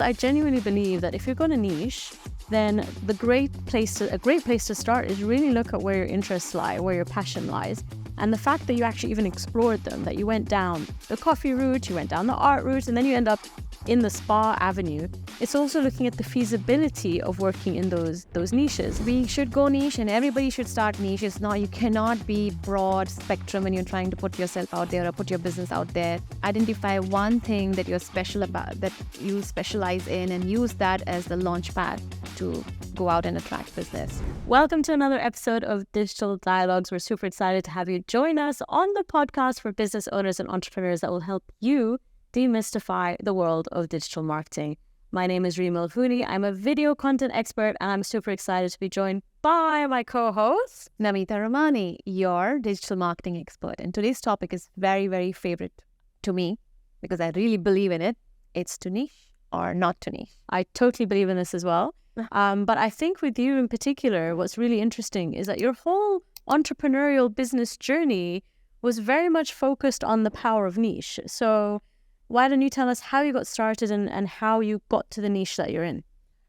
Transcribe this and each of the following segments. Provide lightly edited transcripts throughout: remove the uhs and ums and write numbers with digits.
I genuinely believe that if you're going to niche, then a great place to start is really look at where your interests lie, where your passion lies. And the fact that you actually even explored them, that you went down the coffee route, you went down the art route, and then you end up in the spa avenue. It's also looking at the feasibility of working in those niches. We should go niche and everybody should start niche. You cannot be broad spectrum when you're trying to put yourself out there or put your business out there. Identify one thing that you're special about, that you specialize in, and use that as the launch pad to go out and attract business. Welcome to another episode of Digital Dialogues. We're super excited to have you join us on the podcast for business owners and entrepreneurs that will help you demystify the world of digital marketing. My name is Reim. I'm a video content expert, and I'm super excited to be joined by my co-host, Namita Ramani, your digital marketing expert. And today's topic is very, very favorite to me because I really believe in it. It's to niche or not to niche. I totally believe in this as well. But I think with you in particular, what's really interesting is that your whole entrepreneurial business journey was very much focused on the power of niche. So why don't you tell us how you got started and how you got to the niche that you're in?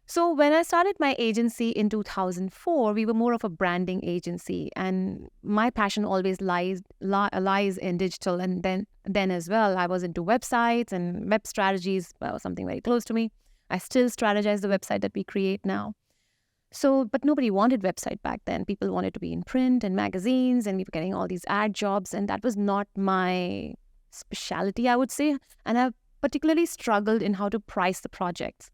So when I started my agency in 2004, we were more of a branding agency, and my passion always lies in digital. And then as well, I was into websites and web strategies. Well, something very close to me. I still strategize the website that we create now. But nobody wanted website back then. People wanted to be in print and magazines, and we were getting all these ad jobs, and that was not my specialty, I would say. And I particularly struggled in how to price the projects.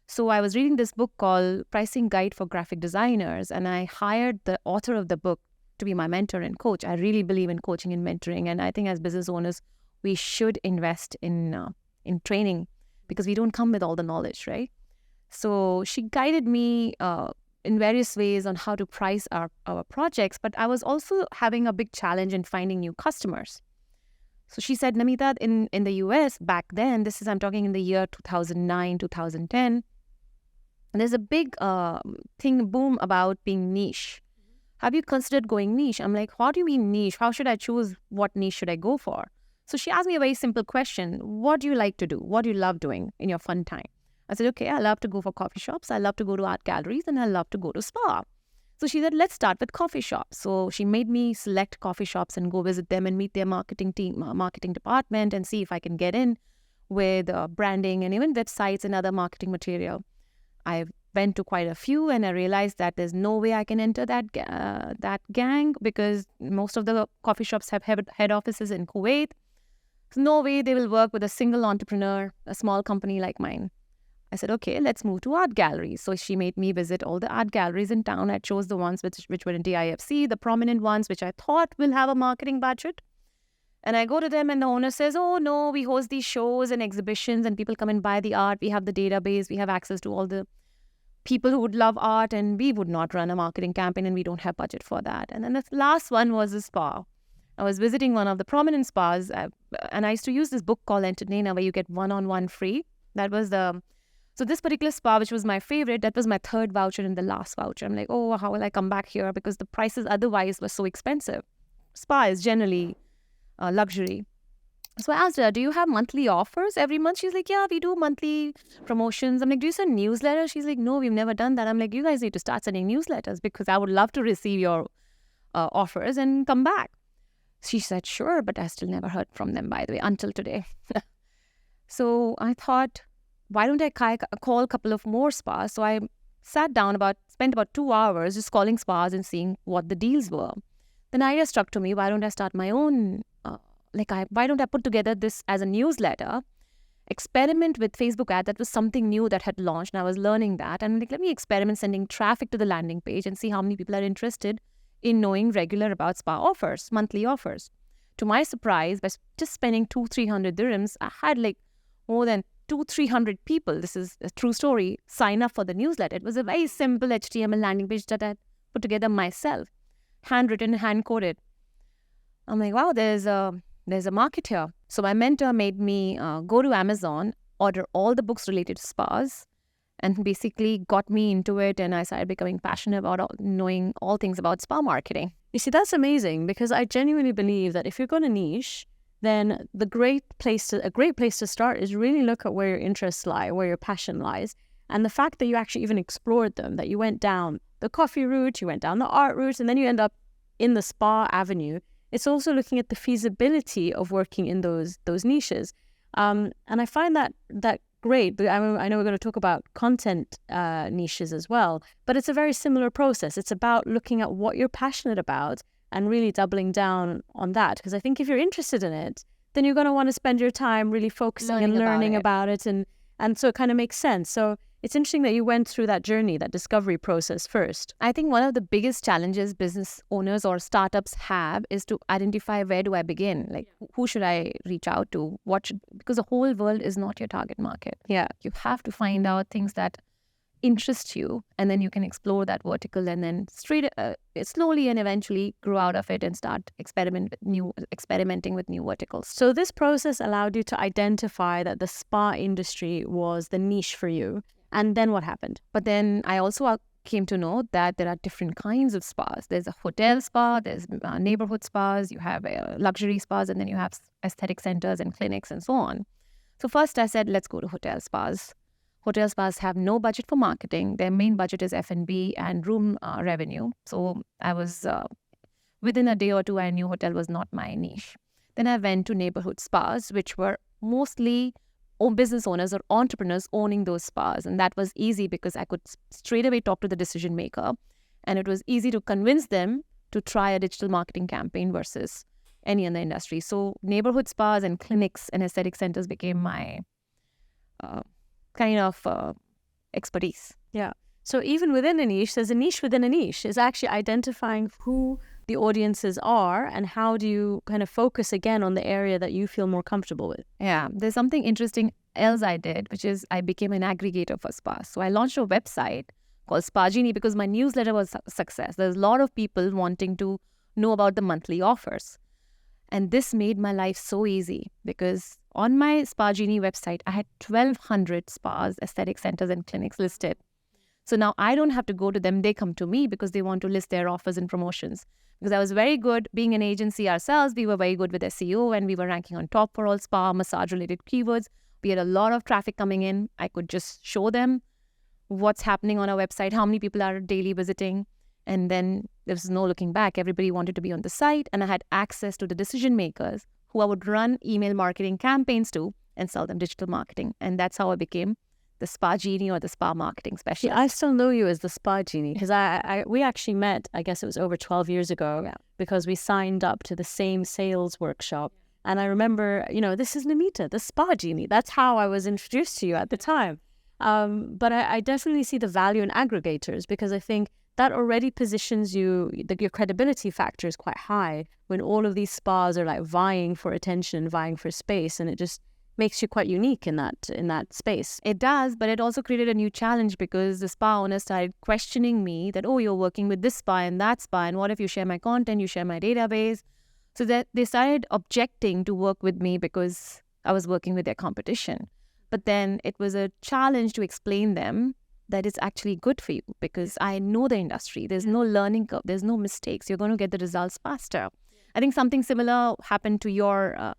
So I was reading this book called Pricing Guide for Graphic Designers, and I hired the author of the book to be my mentor and coach. I really believe in coaching and mentoring, and I think as business owners, we should invest in training because we don't come with all the knowledge, right? So she guided me in various ways on how to price our projects, but I was also having a big challenge in finding new customers. So she said, Namita, in the US back then, I'm talking in the year 2009, 2010, there's a big boom about being niche. Have you considered going niche? I'm like, what do you mean niche? How should I choose what niche should I go for? So she asked me a very simple question. What do you like to do? What do you love doing in your fun time? I said, okay, I love to go for coffee shops. I love to go to art galleries, and I love to go to spa. So she said, let's start with coffee shops. So she made me select coffee shops and go visit them and meet their marketing team, marketing department, and see if I can get in with branding and even websites and other marketing material. I went to quite a few, and I realized that there's no way I can enter that gang because most of the coffee shops have head offices in Kuwait. So no way they will work with a single entrepreneur, a small company like mine. I said, okay, let's move to art galleries. So she made me visit all the art galleries in town. I chose the ones which were in DIFC, the prominent ones, which I thought will have a marketing budget. And I go to them and the owner says, oh no, we host these shows and exhibitions and people come and buy the art. We have the database. We have access to all the people who would love art, and we would not run a marketing campaign and we don't have budget for that. And then the last one was a spa. I was visiting one of the prominent spas and I used to use this book called Entertainer where you get one-on-one free. So this particular spa, which was my favorite, that was my third voucher and the last voucher. I'm like, oh, how will I come back here? Because the prices otherwise were so expensive. Spa is generally luxury. So I asked her, do you have monthly offers every month? She's like, yeah, we do monthly promotions. I'm like, do you send newsletters? She's like, no, we've never done that. I'm like, you guys need to start sending newsletters because I would love to receive your offers and come back. She said, sure, but I still never heard from them, by the way, until today. So I thought, why don't I call a couple of more spas? So I sat down, spent about 2 hours just calling spas and seeing what the deals were. Then the idea struck to me, why don't I start my own, why don't I put together this as a newsletter, experiment with Facebook ad? That was something new that had launched and I was learning that. And let me experiment sending traffic to the landing page and see how many people are interested in knowing regular about spa offers, monthly offers. To my surprise, by just spending 200-300 dirhams, I had more than 200-300 people, this is a true story, sign up for the newsletter. It was a very simple HTML landing page that I put together myself, handwritten, hand-coded. I'm like, wow, there's a market here. So my mentor made me go to Amazon, order all the books related to spas, and basically got me into it, and I started becoming passionate about knowing all things about spa marketing. You see, that's amazing because I genuinely believe that if you're going to niche, then a great place to start is really look at where your interests lie, where your passion lies. And the fact that you actually even explored them, that you went down the coffee route, you went down the art route, and then you end up in the spa avenue. It's also looking at the feasibility of working in those niches. And I find that great. I know we're going to talk about content niches as well, but it's a very similar process. It's about looking at what you're passionate about and really doubling down on that. Because I think if you're interested in it, then you're going to want to spend your time really focusing and learning about it. And so it kind of makes sense. So it's interesting that you went through that journey, that discovery process first. I think one of the biggest challenges business owners or startups have is to identify, where do I begin? Like, who should I reach out to? Because the whole world is not your target market. Yeah. You have to find out things that interest you, and then you can explore that vertical, and then slowly and eventually grow out of it and start experimenting with new verticals. So this process allowed you to identify that the spa industry was the niche for you. And then what happened? But then I also came to know that there are different kinds of spas. There's a hotel spa, there's neighborhood spas, you have luxury spas, and then you have aesthetic centers and clinics and so on. So first I said, let's go to hotel spas. Hotel spas have no budget for marketing. Their main budget is F&B and room revenue. So I was, within a day or two, I knew hotel was not my niche. Then I went to neighborhood spas, which were mostly business owners or entrepreneurs owning those spas. And that was easy because I could straight away talk to the decision maker. And it was easy to convince them to try a digital marketing campaign versus any other industry. So neighborhood spas and clinics and aesthetic centers became my kind of expertise. Yeah. So even within a niche, there's a niche within a niche. Is actually identifying who the audiences are and how do you kind of focus again on the area that you feel more comfortable with. Yeah. There's something interesting else I did, which is I became an aggregator for spas. So I launched a website called Spa Genie because my newsletter was a success. There's a lot of people wanting to know about the monthly offers. And this made my life so easy because on my Spa Genie website, I had 1,200 spas, aesthetic centers, and clinics listed. So now I don't have to go to them. They come to me because they want to list their offers and promotions. Because I was very good, being an agency ourselves, we were very good with SEO and we were ranking on top for all spa, massage-related keywords. We had a lot of traffic coming in. I could just show them what's happening on our website, how many people are daily visiting. And then there was no looking back. Everybody wanted to be on the site, and I had access to the decision makers who I would run email marketing campaigns to and sell them digital marketing. And that's how I became the Spa Genie or the spa marketing specialist. Yeah, I still know you as the Spa Genie because we actually met, I guess it was over 12 years ago, because we signed up to the same sales workshop. And I remember, this is Namita, the Spa Genie. That's how I was introduced to you at the time. But I definitely see the value in aggregators because I think that already positions you, your credibility factor is quite high when all of these spas are like vying for attention, vying for space, and it just makes you quite unique in that space. It does, but it also created a new challenge because the spa owners started questioning me that, oh, you're working with this spa and that spa, and what if you share my content, you share my database? So that they started objecting to work with me because I was working with their competition. But then it was a challenge to explain them that it's actually good for you because I know the industry. There's no learning curve. There's no mistakes. You're going to get the results faster. I think something similar happened to your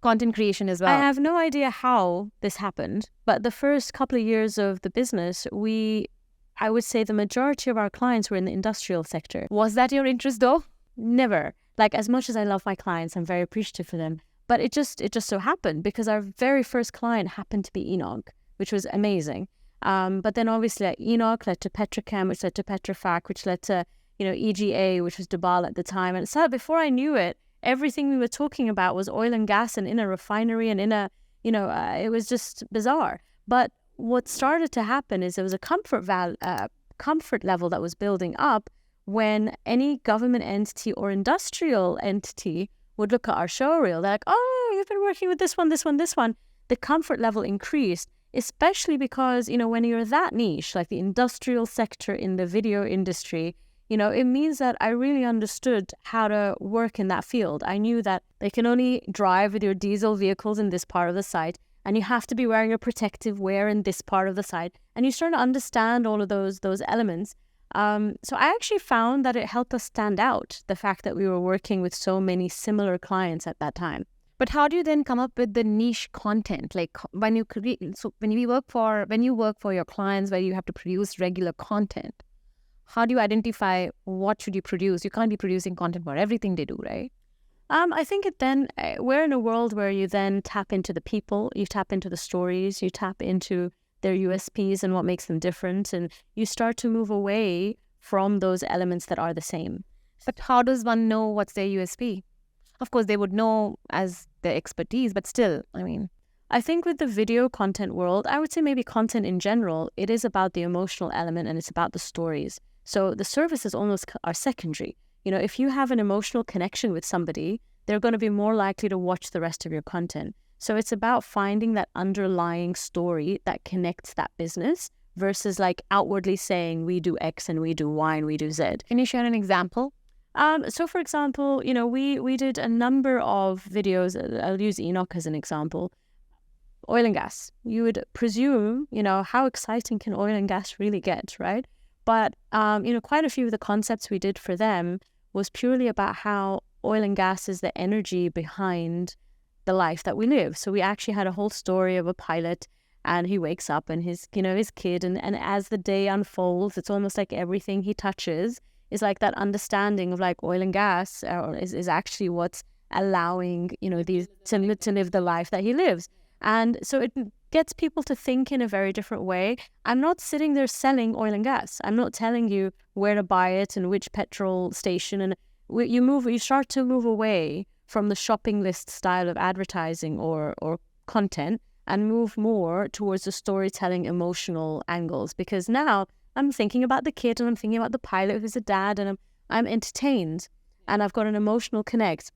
content creation as well. I have no idea how this happened, but the first couple of years of the business, I would say the majority of our clients were in the industrial sector. Was that your interest though? Never. Like, as much as I love my clients, I'm very appreciative for them. But it just so happened because our very first client happened to be Enoch, which was amazing. But then obviously Enoch led to Petrochem, which led to Petrofac, which led to, EGA, which was Dubal at the time. And so before I knew it, everything we were talking about was oil and gas and in a refinery and in a, it was just bizarre. But what started to happen is there was a comfort level that was building up when any government entity or industrial entity would look at our show reel. They're like, oh, you've been working with this one. The comfort level increased, especially because, when you're that niche, like the industrial sector in the video industry, it means that I really understood how to work in that field. I knew that they can only drive with your diesel vehicles in this part of the site, and you have to be wearing your protective wear in this part of the site. And you start to understand all of those elements. So I actually found that it helped us stand out, the fact that we were working with so many similar clients at that time. But how do you then come up with the niche content? Like when you work for your clients where you have to produce regular content, how do you identify what should you produce? You can't be producing content for everything they do, right? I think we're in a world where you then tap into the people, you tap into the stories, you tap into their USPs and what makes them different, and you start to move away from those elements that are the same. But how does one know what's their USP? Of course, they would know as their expertise, but still, I think with the video content world, I would say maybe content in general, it is about the emotional element and it's about the stories. So the services almost are secondary. If you have an emotional connection with somebody, they're going to be more likely to watch the rest of your content. So it's about finding that underlying story that connects that business versus like outwardly saying we do X and we do Y and we do Z. Can you share an example? So for example, we did a number of videos. I'll use Enoch as an example. Oil and gas. You would presume, how exciting can oil and gas really get, right? But, quite a few of the concepts we did for them was purely about how oil and gas is the energy behind the life that we live. So we actually had a whole story of a pilot, and he wakes up and his kid, and as the day unfolds, it's almost like everything he touches is like that understanding of like oil and gas is actually what's allowing, these to live the life that he lives. And so it gets people to think in a very different way. I'm not sitting there selling oil and gas. I'm not telling you where to buy it and which petrol station. And you start to move away from the shopping list style of advertising or content and move more towards the storytelling emotional angles. Because now I'm thinking about the kid and I'm thinking about the pilot who's a dad, and I'm entertained and I've got an emotional connect.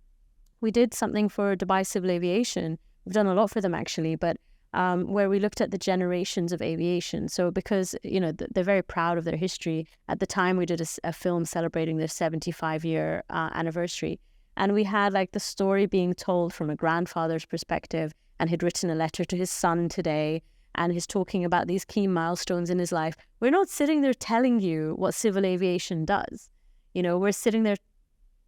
We did something for Dubai Civil Aviation. We've done a lot for them actually, but where we looked at the generations of aviation. So because, they're very proud of their history. At the time, we did a film celebrating their 75-year anniversary. And we had like the story being told from a grandfather's perspective, and he'd written a letter to his son today, and he's talking about these key milestones in his life. We're not sitting there telling you what civil aviation does. We're sitting there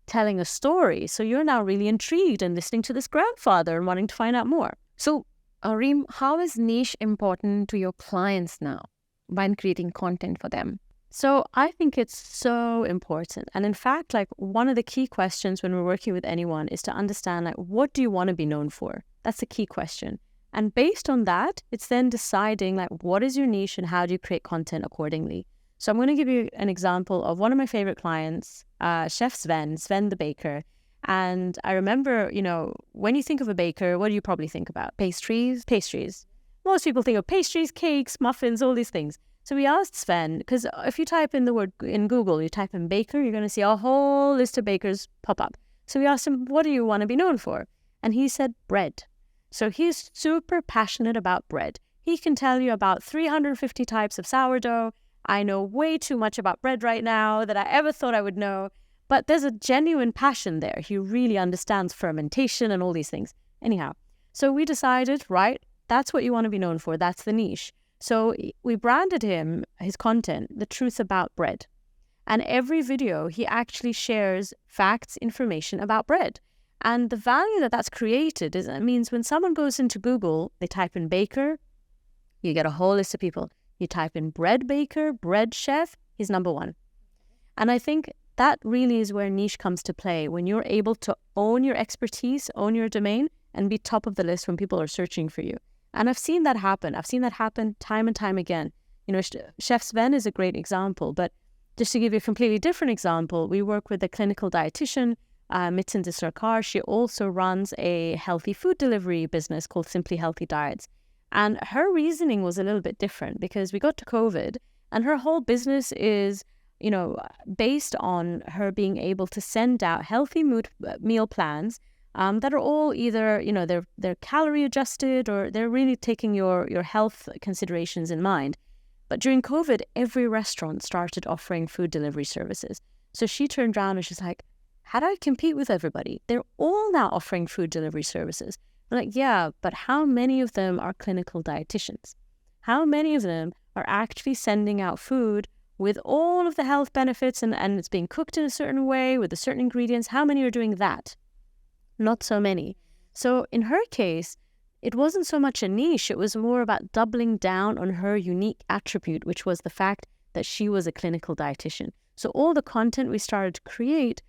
telling a story. So you're now really intrigued and listening to this grandfather and wanting to find out more. So, Reim, how is niche important to your clients now when creating content for them? So I think it's so important. And in fact, like one of the key questions when we're working with anyone is to understand, like, what do you want to be known for? That's the key question. And based on that, it's then deciding like what is your niche and how do you create content accordingly. So I'm going to give you an example of one of my favorite clients, Chef Sven the baker. And I remember, when you think of a baker, what do you probably think about? Pastries. Most people think of pastries, cakes, muffins, all these things. So we asked Sven, because if you type in the word in Google, you type in baker, you're going to see a whole list of bakers pop up. So we asked him, what do you want to be known for? And he said bread. So he's super passionate about bread. He can tell you about 350 types of sourdough. I know way too much about bread right now that I ever thought I would know. But there's a genuine passion there. He really understands fermentation and all these things. Anyhow, so we decided, right, that's what you want to be known for. That's the niche. So we branded his content, The Truth About Bread. And every video, he actually shares facts, information about bread. And the value that that's created is, it means when someone goes into Google, they type in baker, you get a whole list of people. You type in bread baker, bread chef, he's number one. And I think that really is where niche comes to play, when you're able to own your expertise, own your domain, and be top of the list when people are searching for you. And I've seen that happen. I've seen that happen time and time again. Chef Sven is a great example, but just to give you a completely different example, we work with a clinical dietitian, Mitten de Sarkar. She also runs a healthy food delivery business called Simply Healthy Diets. And her reasoning was a little bit different because we got to COVID and her whole business is, based on her being able to send out healthy meal plans that are all either, they're calorie adjusted or they're really taking your health considerations in mind. But during COVID, every restaurant started offering food delivery services. So she turned around and she's like, how do I compete with everybody? They're all now offering food delivery services. I'm like, yeah, but how many of them are clinical dietitians? How many of them are actually sending out food with all of the health benefits and it's being cooked in a certain way with the certain ingredients. How many are doing that? Not so many. So in her case, it wasn't so much a niche. It was more about doubling down on her unique attribute, which was the fact that she was a clinical dietitian. So all the content we started to create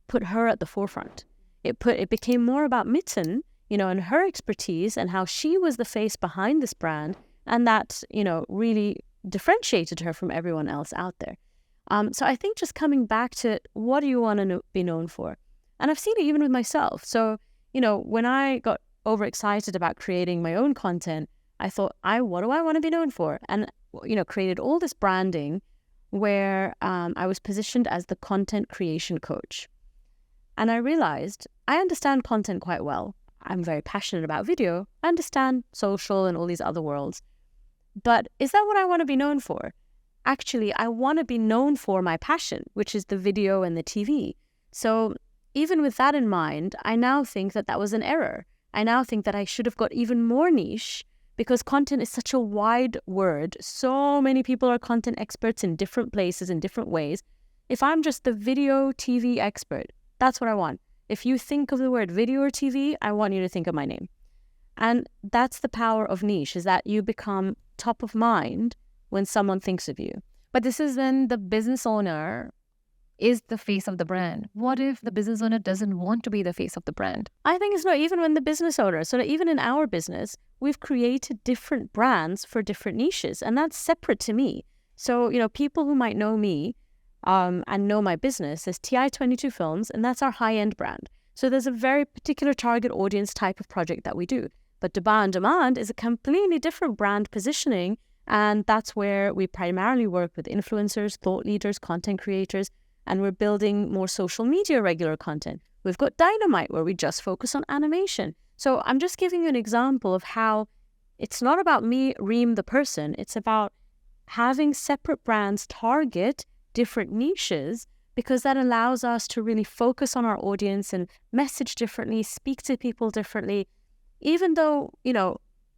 put her at the forefront. It became more about Mitten, and her expertise and how she was the face behind this brand, and that, really differentiated her from everyone else out there. So I think just coming back to what do you want to be known for? And I've seen it even with myself. So, when I got overexcited about creating my own content, I thought, what do I want to be known for? And, created all this branding where I was positioned as the content creation coach. And I realized I understand content quite well. I'm very passionate about video. I understand social and all these other worlds. But is that what I want to be known for? Actually, I want to be known for my passion, which is the video and the TV. So even with that in mind, I now think that was an error. I now think that I should have got even more niche, because content is such a wide word. So many people are content experts in different places, in different ways. If I'm just the video TV expert, that's what I want. If you think of the word video or TV, I want you to think of my name. And that's the power of niche, is that you become top of mind when someone thinks of you. But this is when the business owner is the face of the brand. What if the business owner doesn't want to be the face of the brand? I think it's not even when the business owner. So even in our business, we've created different brands for different niches, and that's separate to me. So, people who might know me and know my business, there's TI22 Films, and that's our high-end brand. So there's a very particular target audience type of project that we do. But Dubai On Demand is a completely different brand positioning, and that's where we primarily work with influencers, thought leaders, content creators, and we're building more social media regular content. We've got Dynamite, where we just focus on animation. So I'm just giving you an example of how it's not about me, Reim, the person. It's about having separate brands target different niches, because that allows us to really focus on our audience and message differently, speak to people differently. Even though,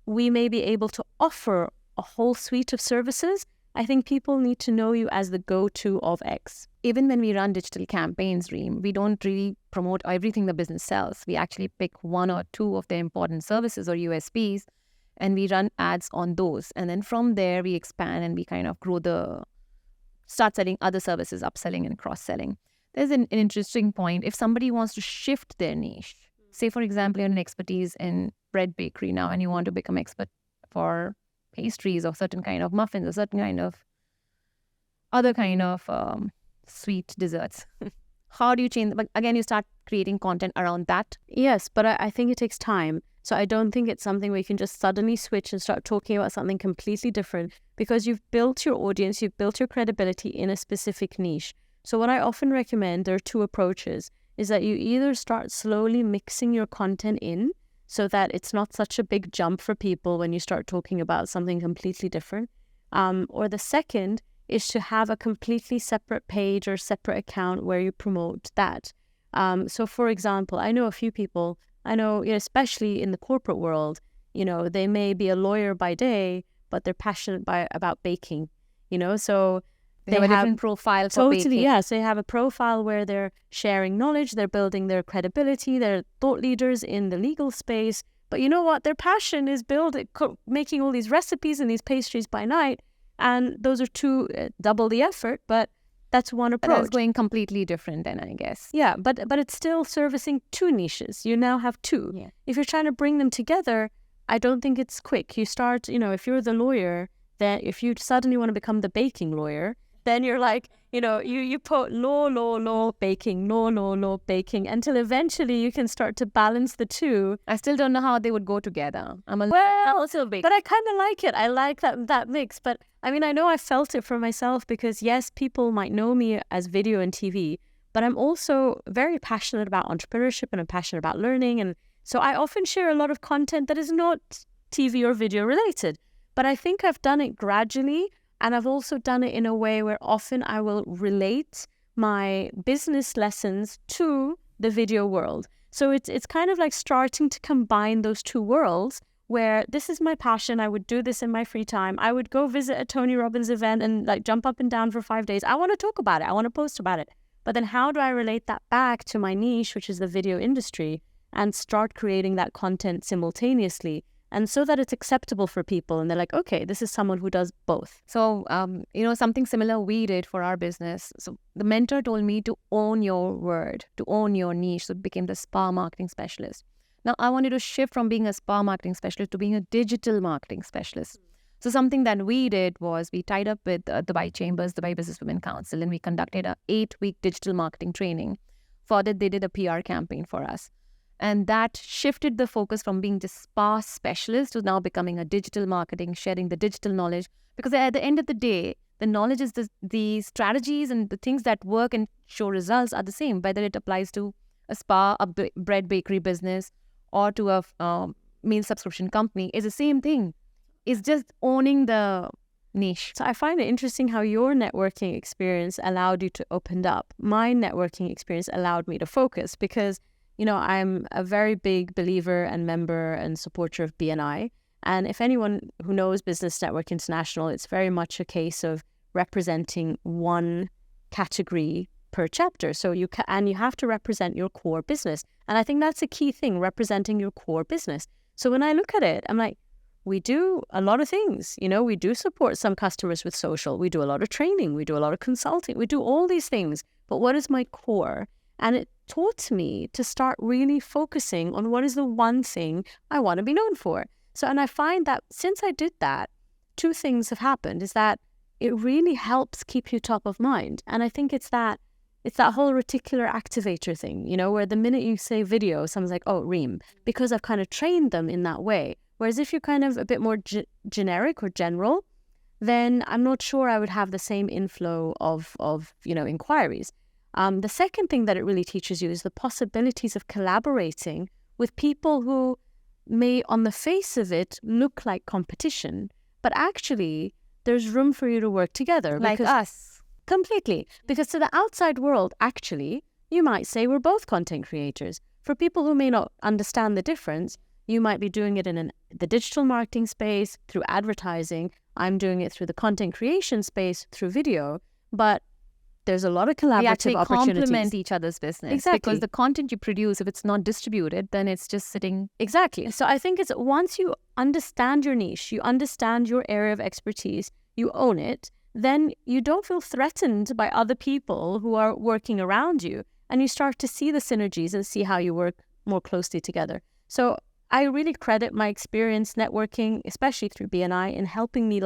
we may be able to offer a whole suite of services, I think people need to know you as the go-to of X. Even when we run digital campaigns, Reem, we don't really promote everything the business sells. We actually pick one or two of the important services or USPs, and we run ads on those. And then from there, we expand and we kind of start selling other services, upselling and cross-selling. There's an interesting point. If somebody wants to shift their niche, say, for example, you're an expertise in bread bakery now, and you want to become expert for pastries or certain kind of muffins or certain kind of other kind of sweet desserts. How do you change? But again, you start creating content around that. Yes, but I think it takes time. So I don't think it's something where you can just suddenly switch and start talking about something completely different, because you've built your audience, you've built your credibility in a specific niche. So what I often recommend, there are two approaches, is that you either start slowly mixing your content in so that it's not such a big jump for people when you start talking about something completely different. Or the second is to have a completely separate page or separate account where you promote that. So for example, I know a few people, especially in the corporate world, they may be a lawyer by day, but they're passionate about baking, so they have a different profile for baking. Totally, yeah. So they have a profile where they're sharing knowledge, they're building their credibility, they're thought leaders in the legal space. But you know what? Their passion is making all these recipes and these pastries by night. And those are double the effort, but that's one approach. That's going completely different then, I guess. Yeah, but it's still servicing two niches. You now have two. Yeah. If you're trying to bring them together, I don't think it's quick. You start, if you're the lawyer, then if you suddenly want to become the baking lawyer, then you're like, you put law, baking, law, baking, until eventually you can start to balance the two. I still don't know how they would go together. But I kind of like it. I like that mix. But I know I felt it for myself, because yes, people might know me as video and TV, but I'm also very passionate about entrepreneurship, and I'm passionate about learning. And so I often share a lot of content that is not TV or video related. But I think I've done it gradually. And I've also done it in a way where often I will relate my business lessons to the video world. So it's kind of like starting to combine those two worlds, where this is my passion. I would do this in my free time. I would go visit a Tony Robbins event and like jump up and down for 5 days. I want to talk about it. I want to post about it. But then how do I relate that back to my niche, which is the video industry, and start creating that content simultaneously? And so that it's acceptable for people. And they're like, okay, this is someone who does both. So, something similar we did for our business. So the mentor told me to own your word, to own your niche. So it became the spa marketing specialist. Now, I wanted to shift from being a spa marketing specialist to being a digital marketing specialist. So something that we did was we tied up with Dubai Chambers, Dubai Business Women Council, and we conducted a 8-week digital marketing training. For that, they did a PR campaign for us. And that shifted the focus from being just spa specialist to now becoming a digital marketing, sharing the digital knowledge. Because at the end of the day, the knowledge is the strategies and the things that work and show results are the same, whether it applies to a spa, a bread bakery business, or to a meal subscription company, is the same thing. It's just owning the niche. So I find it interesting how your networking experience allowed you to open up. My networking experience allowed me to focus because, I'm a very big believer and member and supporter of BNI. And if anyone who knows Business Network International, it's very much a case of representing one category per chapter. So you have to represent your core business. And I think that's a key thing, representing your core business. So when I look at it, I'm like, we do a lot of things. We do support some customers with social. We do a lot of training. We do a lot of consulting. We do all these things. But what is my core? And it taught me to start really focusing on what is the one thing I want to be known for. So, and I find that since I did that, 2 things have happened, is that it really helps keep you top of mind. And I think it's that whole reticular activator thing, where the minute you say video, someone's like, oh, Reim, because I've kind of trained them in that way. Whereas if you're kind of a bit more generic or general, then I'm not sure I would have the same inflow of inquiries. The second thing that it really teaches you is the possibilities of collaborating with people who may, on the face of it, look like competition, but actually there's room for you to work together. Like us. Completely. Because to the outside world, actually, you might say we're both content creators. For people who may not understand the difference, you might be doing it in the digital marketing space through advertising. I'm doing it through the content creation space through video. But there's a lot of collaborative opportunities. We actually complement each other's business. Exactly. Because the content you produce, if it's not distributed, then it's just sitting. Exactly. So I think it's once you understand your niche, you understand your area of expertise, you own it, then you don't feel threatened by other people who are working around you. And you start to see the synergies and see how you work more closely together. So I really credit my experience networking, especially through BNI, in helping me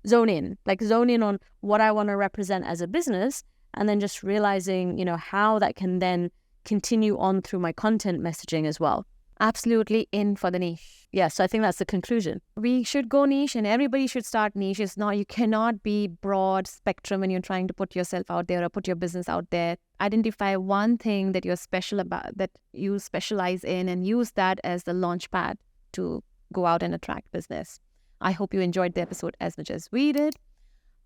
zone in on what I want to represent as a business, and then just realizing, how that can then continue on through my content messaging as well. Absolutely in for the niche. Yeah, so I think that's the conclusion. We should go niche and everybody should start niche. You cannot be broad spectrum when you're trying to put yourself out there or put your business out there. Identify one thing that you're special about, that you specialize in, and use that as the launch pad to go out and attract business. I hope you enjoyed the episode as much as we did.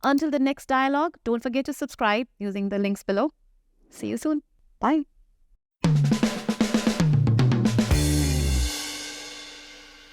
Until the next dialogue, don't forget to subscribe using the links below. See you soon. Bye.